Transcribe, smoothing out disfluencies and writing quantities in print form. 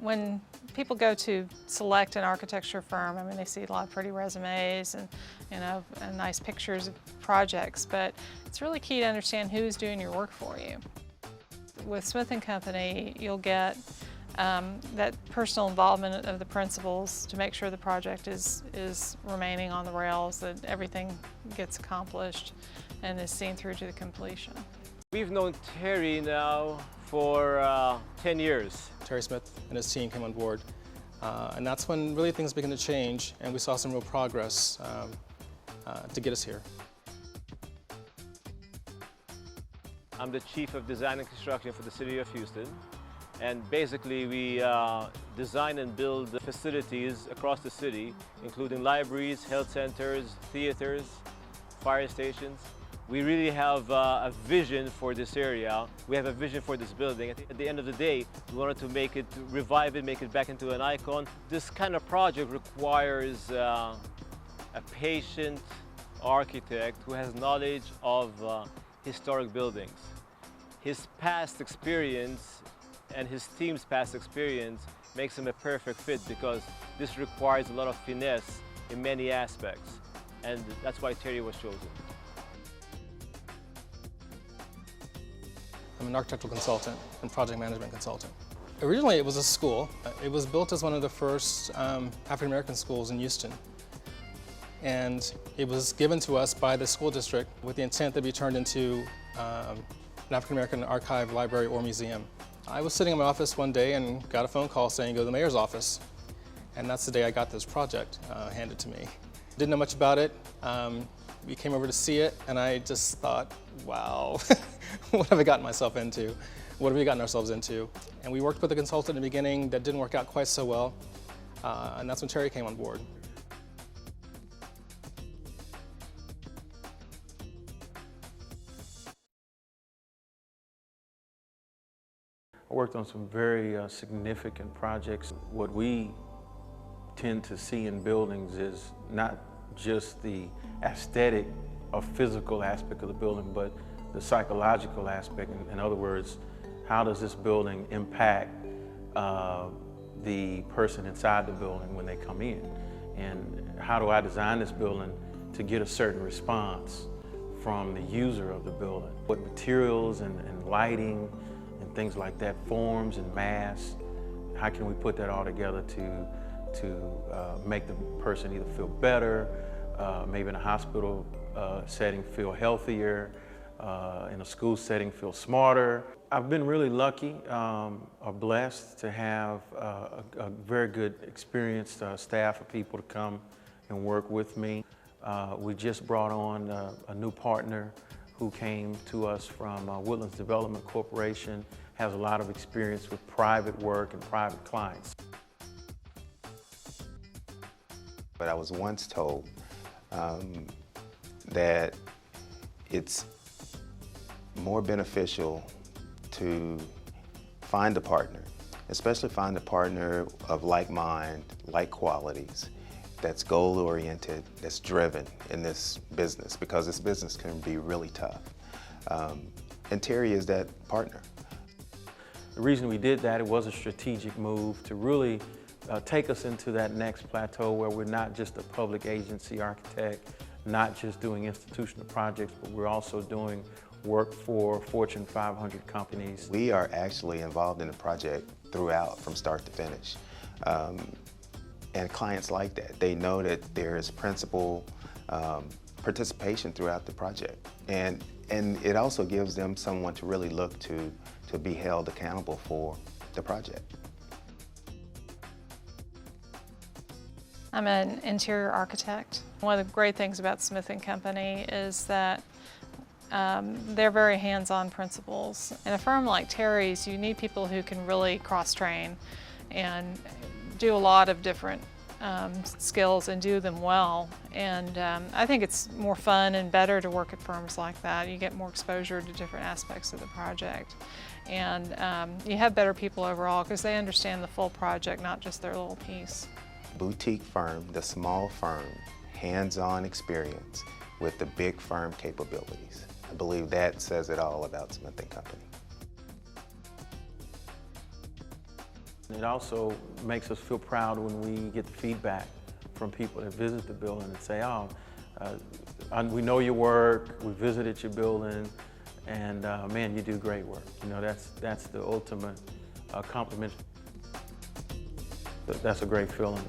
When people go to select an architecture firm, I mean, they see a lot of pretty resumes and, and nice pictures of projects, but it's really key to understand who's doing your work for you. With Smith & Company, you'll get that personal involvement of the principals to make sure the project is remaining on the rails, that everything gets accomplished and is seen through to the completion. We've known Terry now for 10 years. Terry Smith and his team came on board, and that's when really things began to change, and we saw some real progress to get us here. I'm the Chief of Design and Construction for the City of Houston, and basically we design and build facilities across the city, including libraries, health centers, theaters, fire stations. We really have a vision for this area. We have a vision for this building. At the end of the day, we wanted to make it, revive it, make it back into an icon. This kind of project requires a patient architect who has knowledge of historic buildings. His past experience and his team's past experience makes him a perfect fit, because this requires a lot of finesse in many aspects, and that's why Terry was chosen. I'm an architectural consultant and project management consultant. Originally it was a school. It was built as one of the first African-American schools in Houston. And it was given to us by the school district with the intent that be turned into an African-American archive, library, or museum. I was sitting in my office one day and got a phone call saying, go to the mayor's office. And that's the day I got this project handed to me. Didn't know much about it. We came over to see it, and I just thought, wow, what have I gotten myself into? What have we gotten ourselves into? And we worked with a consultant in the beginning that didn't work out quite so well, and that's when Terry came on board. I worked on some very significant projects. What we tend to see in buildings is not just the aesthetic or physical aspect of the building, but the psychological aspect. In other words, how does this building impact the person inside the building when they come in? And how do I design this building to get a certain response from the user of the building? What materials and lighting and things like that, forms and mass, how can we put that all together to make the person either feel better, maybe in a hospital setting feel healthier, in a school setting feel smarter. I've been really lucky or blessed to have a very good experienced staff of people to come and work with me. We just brought on a new partner who came to us from Woodlands Development Corporation, has a lot of experience with private work and private clients. But I was once told that it's more beneficial to find a partner, especially find a partner of like mind, like qualities, that's goal-oriented, that's driven in this business, because this business can be really tough. And Terry is that partner. The reason we did that, it was a strategic move to really take us into that next plateau where we're not just a public agency architect, not just doing institutional projects, but we're also doing work for Fortune 500 companies. We are actually involved in the project throughout, from start to finish. And clients like that. They know that there is principal participation throughout the project. And it also gives them someone to really look to be held accountable for the project. I'm an interior architect. One of the great things about Smith & Company is that they're very hands-on principals. In a firm like Terry's, you need people who can really cross-train and do a lot of different skills and do them well. And I think it's more fun and better to work at firms like that. You get more exposure to different aspects of the project. And you have better people overall because they understand the full project, not just their little piece. Boutique firm, the small firm, hands-on experience with the big firm capabilities. I believe that says it all about Smith & Company. It also makes us feel proud when we get the feedback from people that visit the building and say, oh, we know your work, we visited your building, and man, you do great work. You know, that's the ultimate compliment. That's a great feeling.